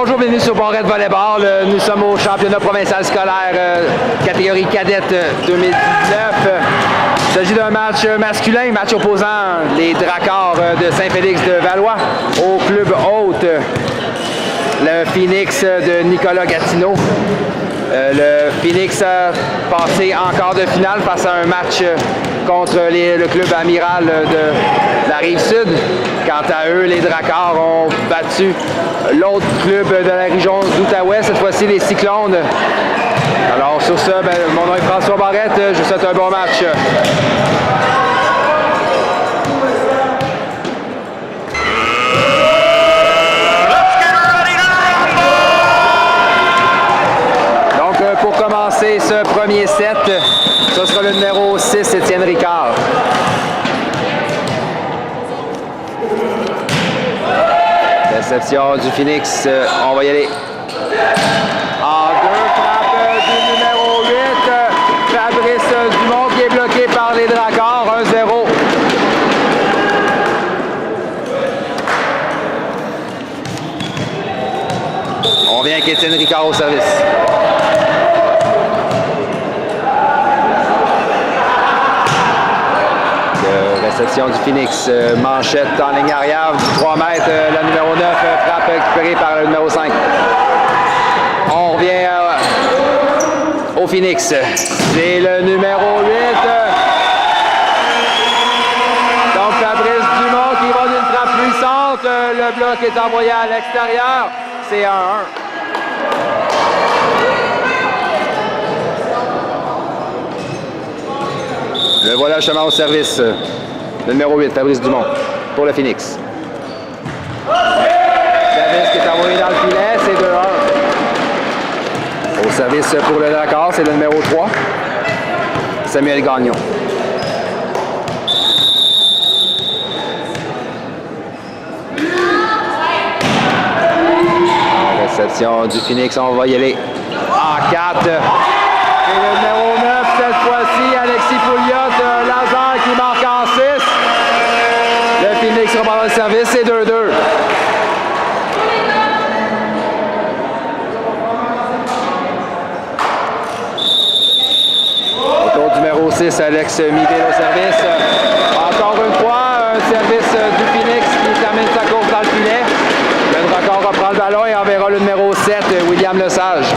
Bonjour, bienvenue sur Barrette Volleyball. Nous sommes au championnat provincial scolaire catégorie cadette 2019. Il s'agit d'un match masculin, match opposant les Dracars de Saint-Félix de Valois au club hôte, le Phoenix de Nicolas Gatineau. Le Phoenix a passé en quart de finale face à un match contre le club amiral de la Rive-Sud. Quant à eux, les Dracars ont battu l'autre club de la région d'Outaouais, cette fois-ci les Cyclones. Alors sur ce, mon nom est François Barrette, je vous souhaite un bon match. Pour commencer ce premier set, ce sera le numéro 6, Étienne Ricard. Réception du Phoenix, on va y aller. En deux, frappe du numéro 8, Fabrice Dumont qui est bloqué par les Dracars, 1-0. On vient avec Étienne Ricard au service. Réception du Phoenix, manchette en ligne arrière du 3 mètres, la numéro 9, frappe récupérée par le numéro 5. On revient au Phoenix, c'est le numéro 8. Donc Fabrice Dumont qui va d'une frappe puissante, le bloc est envoyé à l'extérieur, c'est 1-1. Le voilà justement au service. Le numéro 8, Fabrice Dumont, pour le Phoenix. Service qui est envoyé dans le filet, c'est 2-1. Au service pour le Dracar, c'est le numéro 3, Samuel Gagnon. Réception du Phoenix, on va y aller en 4. Et le numéro 9, cette fois-ci, Alexis Pouliot, Lazare qui marque en 6. Le Phoenix reprend le service, c'est 2-2. Autour du numéro 6, Alex Midet au service. Encore une fois, un service du Phoenix qui termine sa course dans le filet. Le Dracar reprend le ballon et enverra le numéro 7, William Lesage.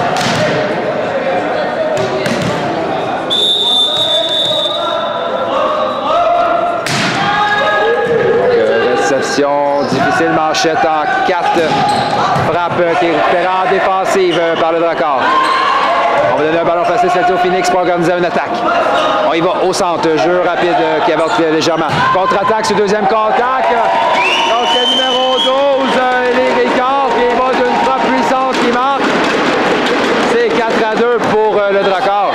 Réception difficile, manchette en 4. Frappe qui est récupérée en défensive par le Dracar. On va donner un ballon facile au Phoenix pour organiser une attaque. On y va au centre. Jeu rapide qui avance légèrement. Contre-attaque sur deuxième contact. Donc c'est le numéro 12, les Ricard qui va d'une frappe puissante qui marque. C'est 4-2 pour le Dracar.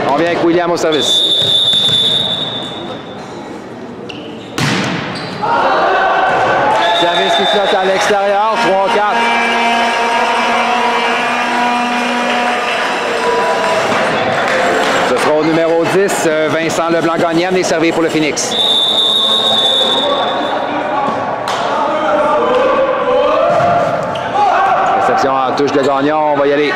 On vient avec William au service. Service qui flotte à l'extérieur, 3-4. Ce sera au numéro 10, Vincent Leblanc-Gagnon, et servi pour le Phoenix. Réception en touche de Gagnon, on va y aller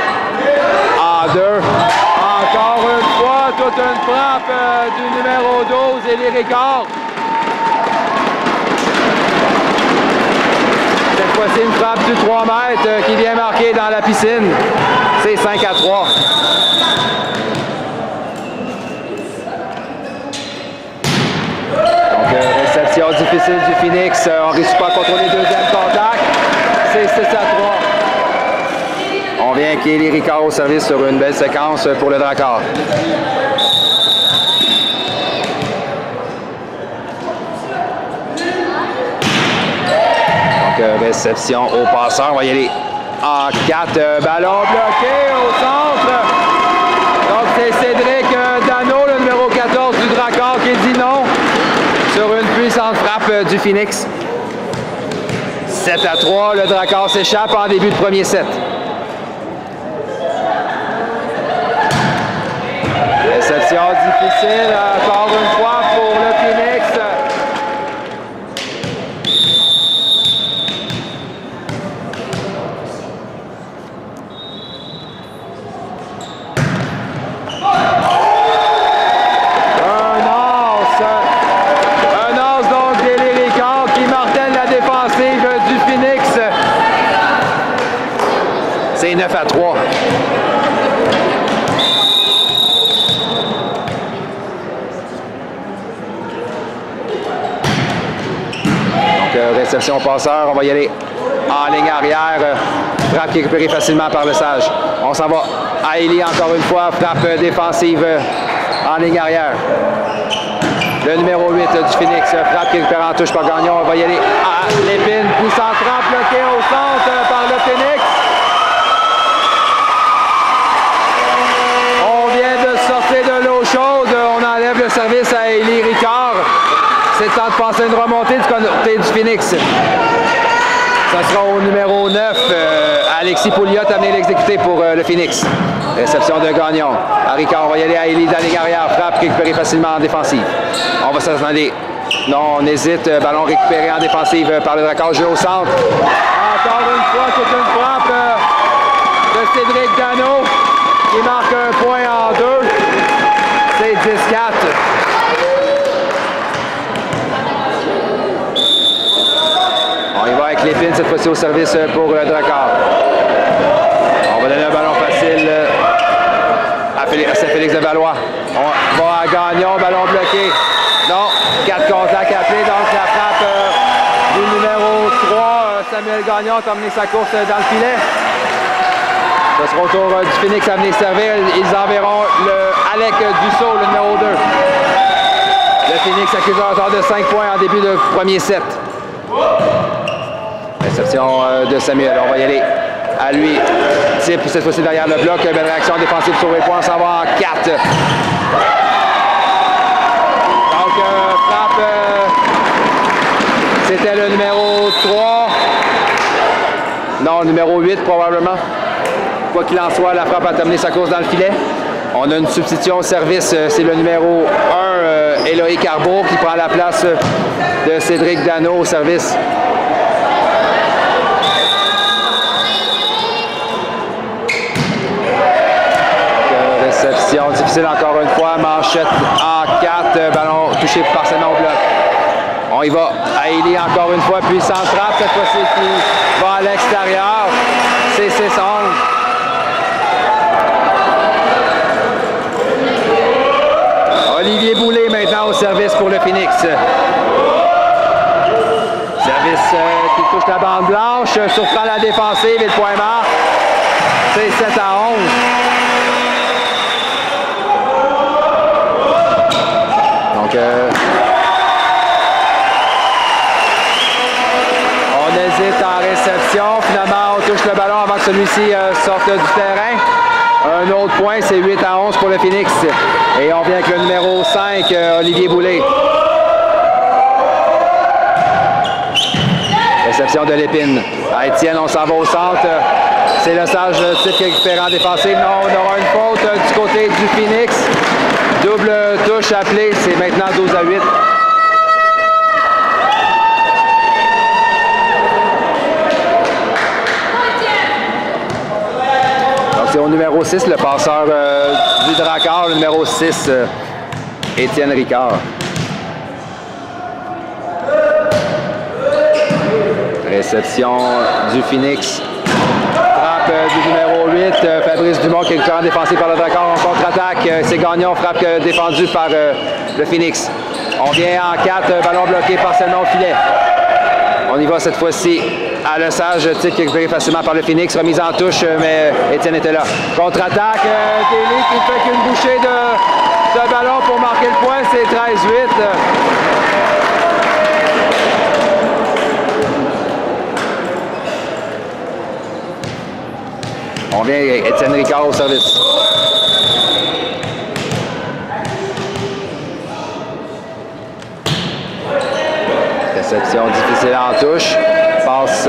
en 2. Encore une fois, toute une frappe du numéro 12, Élie Ricard. Cette fois-ci, une frappe du 3 mètres qui vient marquer dans la piscine. C'est 5-3. Donc, réception difficile du Phoenix. On ne réussit pas à contrôler le deuxième contact. C'est 6-3. On vient avec Élie Ricard au service sur une belle séquence pour le Dracar. Réception au passeur, on va y aller en 4, ballon bloqué au centre. Donc c'est Cédric Dano, le numéro 14 du Dracar qui dit non sur une puissante frappe du Phoenix. 7-3, le Dracar s'échappe en début de premier set. Réception difficile, encore une fois pour le Phoenix. 9-3. Donc, réception passeur, on va y aller en ligne arrière. Frappe qui est récupérée facilement par le Sage. On s'en va à Élie encore une fois. Frappe défensive en ligne arrière. Le numéro 8 du Phoenix. Frappe qui est récupérée en touche par Gagnon. On va y aller à Lépine. Puissante frappe bloquée au centre par le Phoenix. On vient de sortir de l'eau chaude. On enlève le service à Élie Ricard. C'est le temps de passer une remontée du côté du Phoenix. Ça sera au numéro 9, Alexis Pouliot amené l'exécuter pour le Phoenix. Réception de Gagnon. À Ricard, on va y aller à Élie dans la ligne arrière. Frappe récupérée facilement en défensive. On va s'attendre. Non, on hésite. Ballon récupéré en défensive par le Dracard. Jeu au centre. Encore une fois, c'est une frappe de Cédric Dano qui marque un point en deux. C'est 10-4. On y va avec Lépine, cette fois-ci au service pour Dracard. On va donner un ballon facile à Saint-Félix de Valois. On va à Gagnon, ballon bloqué. Non, 4 contacts appelés, donc la frappe du numéro 3, Samuel Gagnon, a emmené sa course dans le filet. Ce sera au tour du Phoenix à venir servir. Ils enverront le Alec Dussault, le numéro 2. Le Phoenix accuse un retard de 5 points en début de premier set. Réception de Samuel, on va y aller à lui. Type cette fois-ci derrière le bloc. Belle réaction défensive sur les points, on s'en va en 4. Donc, frappe, c'était le numéro 3. Non, le numéro 8 probablement. Quoi qu'il en soit, la frappe a terminé sa course dans le filet. On a une substitution au service, c'est le numéro 1, Éloï Carbour, qui prend la place de Cédric Dano au service. Réception difficile encore une fois, manchette en 4, ballon touché partiellement au bloc. On y va à Élie encore une fois, puissante frappe, cette fois-ci qui va à l'extérieur. C'est 6-11. Olivier Boulay maintenant au service pour le Phoenix. Service qui touche la bande blanche, surprend la défensive et le point mort. C'est 7-11. Donc, on hésite en réception. Finalement, on touche le ballon avant que celui-ci sorte du terrain. Un autre point, c'est 8-11 pour le Phoenix. Et on vient avec le numéro 5, Olivier Boulay. Réception de Lépine. À Étienne, on s'en va au centre. C'est le Sage type qui récupère en défensive. Non, on aura une faute du côté du Phoenix. Double touche appelée, c'est maintenant 12-8. Donc c'est au numéro 6, le passeur du Dracard, le numéro 6, Étienne Ricard. Réception du Phoenix. Frappe du numéro 8, Fabrice Dumont qui est en défensif par le Dracard. En contre-attaque, c'est Gagnon, frappe défendue par le Phoenix. On vient en 4, ballon bloqué partiellement au filet. On y va cette fois-ci à Le Sage, type qui est récupéré facilement par le Phoenix. Remise en touche, mais Étienne était là. Contre-attaque, Kelly qui fait qu'une bouchée de ballon pour marquer le point, c'est 13-8. On vient avec Étienne Ricard au service. Réception difficile en touche. Passe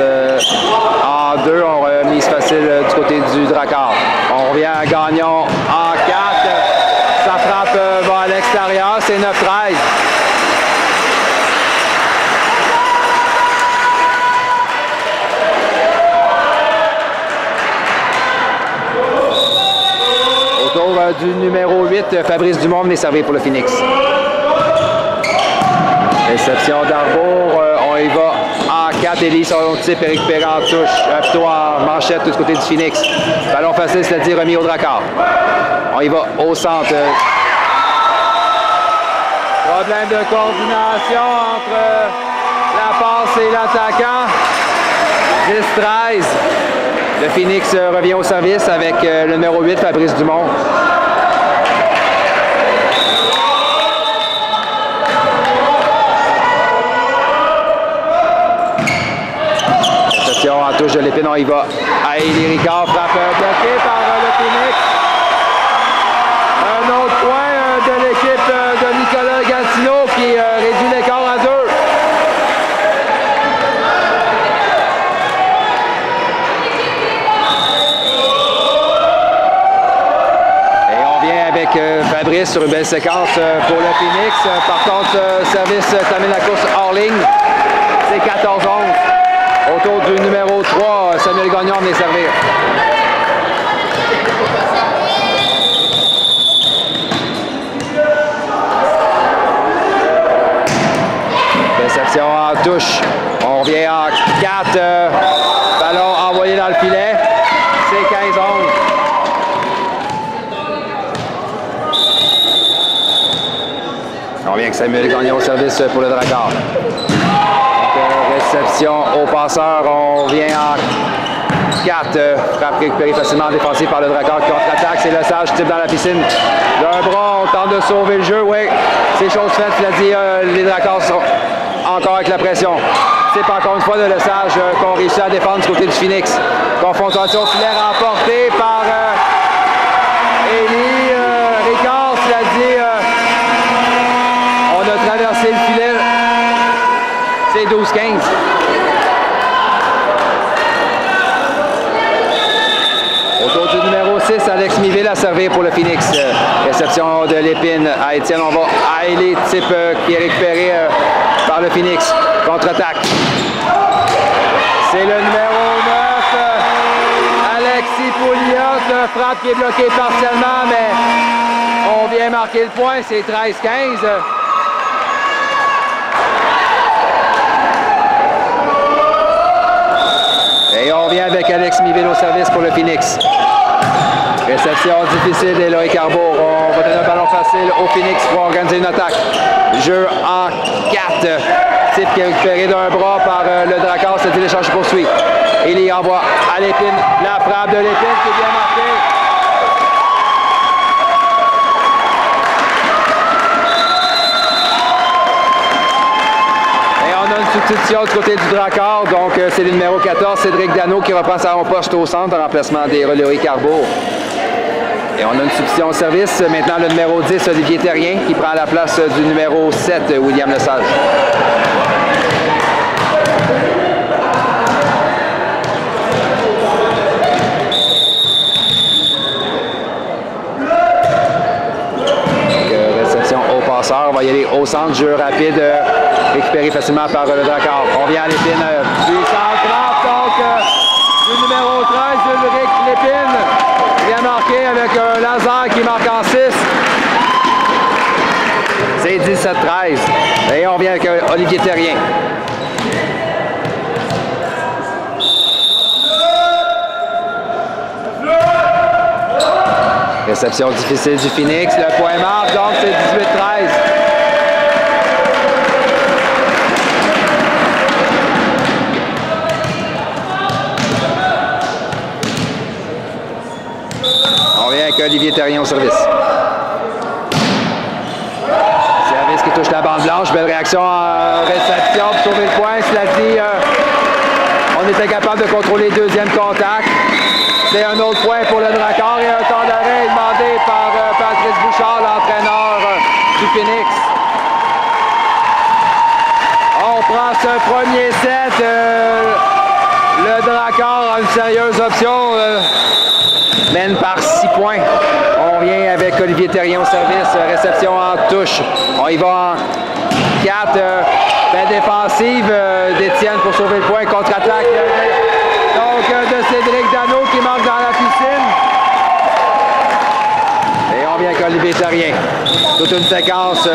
en 2. On remise facile du côté du Dracard. On revient à Gagnon en 4. Sa frappe va à l'extérieur. C'est 9-13. Autour du numéro 8, Fabrice Dumont venait servir pour le Phoenix. Réception d'Arbour, on y va en 4, Élie sur son type, Éric Perrin en touche, plutôt en manchette du côté du Phoenix. Ballon facile, c'est-à-dire remis au Dracard. On y va au centre. Problème de coordination entre la passe et l'attaquant. 10-13. Le Phoenix revient au service avec le numéro 8, Fabrice Dumont. Réception en touche de l'épine, on y va. Élie Ricard, frappe bloquée par le Phoenix. Un autre point de l'équipe de Nicolas Gatineau qui réduit l'écart à 2. Fabrice sur une belle séquence pour le Phoenix. Par contre, service termine la course hors ligne. C'est 14-11. Autour du numéro 3, Samuel Gagnon vient servir. Réception en touche. On revient en 4. Ballon envoyé dans le filet. C'est 15-11. On vient que Samuel Gagnon au service pour le Dracard. Réception au passeur. On vient en 4. Frappe récupérée facilement défensive par le Dracard qui contre-attaque. C'est le Sage type dans la piscine. D'un bras, on tente de sauver le jeu. Oui, c'est chose faite. Il a dit les Dracars sont encore avec la pression. C'est encore une fois de Le Sage qu'on réussit à défendre du côté du Phoenix. Confrontation filaire remportée par Élie Ricard. Il a dit on a traversé le filet. C'est 12-15. Autour du numéro 6, Alex Miville à servir pour le Phoenix. Réception de l'épine à Étienne. On va à Élie, type qui est récupéré par le Phoenix. Contre-attaque. C'est le numéro 9, Alexis Pouliot. Frappe qui est bloquée partiellement, mais on vient marquer le point. C'est 13-15. Et on revient avec Alex Miville au service pour le Phoenix. Réception difficile d'Éloï Carbour. On va donner un ballon facile au Phoenix pour organiser une attaque. Jeu en 4. Type qui est récupéré d'un bras par le Dracard. C'est l'échange poursuit. Il envoie à l'épine. La frappe de l'épine qui est bien marquée. Substitution du côté du Dracard, donc c'est le numéro 14, Cédric Dano, qui reprend sa poste au centre en remplacement d'Éloï Carbour. Et on a une substitution au service. Maintenant, le numéro 10, Olivier Terrien, qui prend la place du numéro 7, William Lesage. Réception au passeur. On va y aller au centre, jeu rapide. Récupéré facilement par le Dracard. On vient à l'épine du centre, donc du numéro 13, Ulrich Lépine. Bien marqué avec un Lazare qui marque en 6. C'est 17-13. Et on vient avec Olivier Terrien. Réception difficile du Phoenix. Le point marque, donc c'est 18-13. Olivier Terrien au service. Service qui touche la bande blanche. Belle réaction en réception pour sauver le point. Cela dit, on était capable de contrôler le deuxième contact. C'est un autre point pour le Dracard et un temps d'arrêt demandé par Patrice Bouchard, l'entraîneur du Phoenix. On prend ce premier set. Le Dracard a une sérieuse option. Mène par 6 points. On revient avec Olivier Terrien au service. Réception en touche. On y va en 4. La défensive d'Étienne pour sauver le point. Contre-attaque. Donc de Cédric Dano qui manque dans la piscine. Et on vient avec Olivier Terrien. Toute une séquence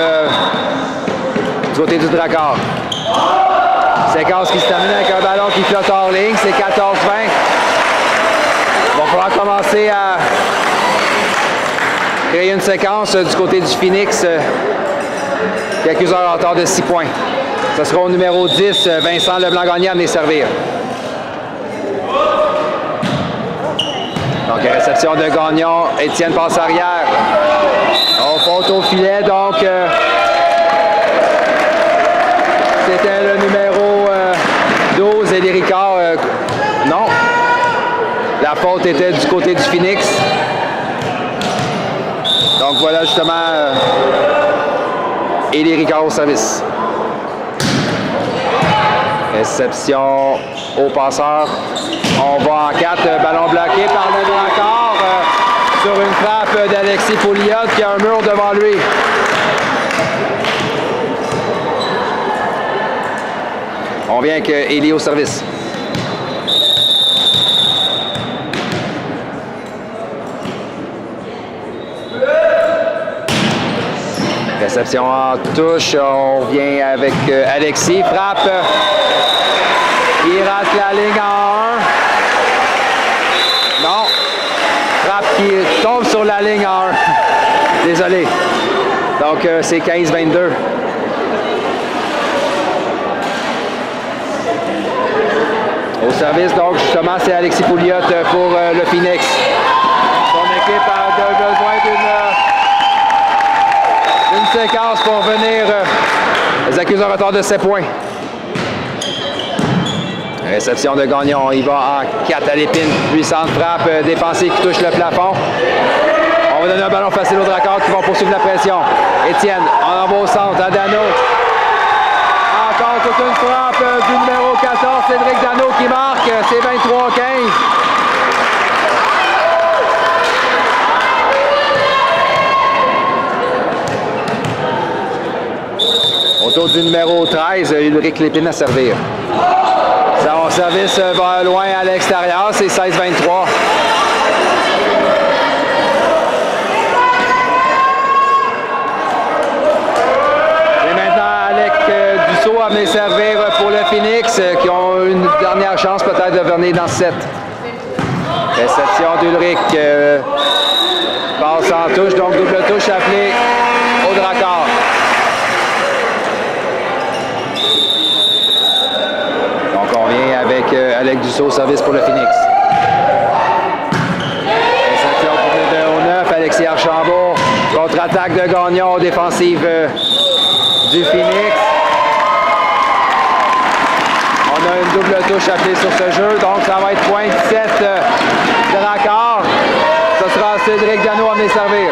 du côté du Dracard. Séquence qui se termine avec un ballon qui flotte hors ligne. C'est 14-20. Il va falloir commencer à créer une séquence du côté du Phoenix. Quelques heures en retard de 6 points. Ce sera au numéro 10, Vincent Leblanc-Gagné à venir servir. Donc, réception de Gagnon. Étienne passe arrière. On faute au filet, donc c'était le numéro 12, Élie Ricard. Non. La faute était du côté du Phoenix. Donc voilà justement Élie Ricard au service. Réception au passeur. On va en 4, ballon bloqué par le Dracard sur une frappe d'Alexis Pouliot qui a un mur devant lui. On vient avec Élie au service. Réception en touche, on revient avec Alexis, frappe. Il rate la ligne en 1. Non. Frappe qui tombe sur la ligne en 1. Désolé. Donc, c'est 15-22. Au service, donc, justement, c'est Alexis Pouliot pour le Phoenix. Son équipe a besoin d'une séquence pour venir les accuser un retard de 7 points. Réception de Gagnon, il va en 4 à l'épine, puissante frappe défensive qui touche le plafond. On va donner un ballon facile aux Dracars qui vont poursuivre la pression. Étienne, on envoie au centre à Dano. Encore toute une frappe du numéro 14, Cédric Dano qui marque, c'est 23-15. Autour du numéro 13, Ulrich Lépine à servir. Son service va loin à l'extérieur, c'est 16-23. Et maintenant, Alec Dussault à venir servir pour le Phoenix, qui ont une dernière chance peut-être de venir dans ce set. Réception d'Ulrich. Passe en touche, donc double touche appelée au Dracard. Donc on vient avec Alec Dussault, service pour le Phoenix. Réception pour le numéro 9, Alexis Archambault. Contre-attaque de Gagnon, défensive du Phoenix. On a une double touche appelée sur ce jeu, donc ça va être point 17 Dracard. Ce sera Cédric Dano à venir servir.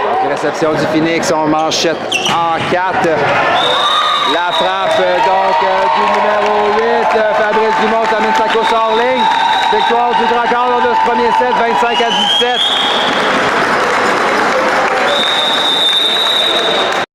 Donc, réception du Phoenix, on manchette en 4. La frappe donc du numéro 8, Fabrice Dumont termine sa course hors ligne. Victoire du Dracard lors de ce premier set, 25-17.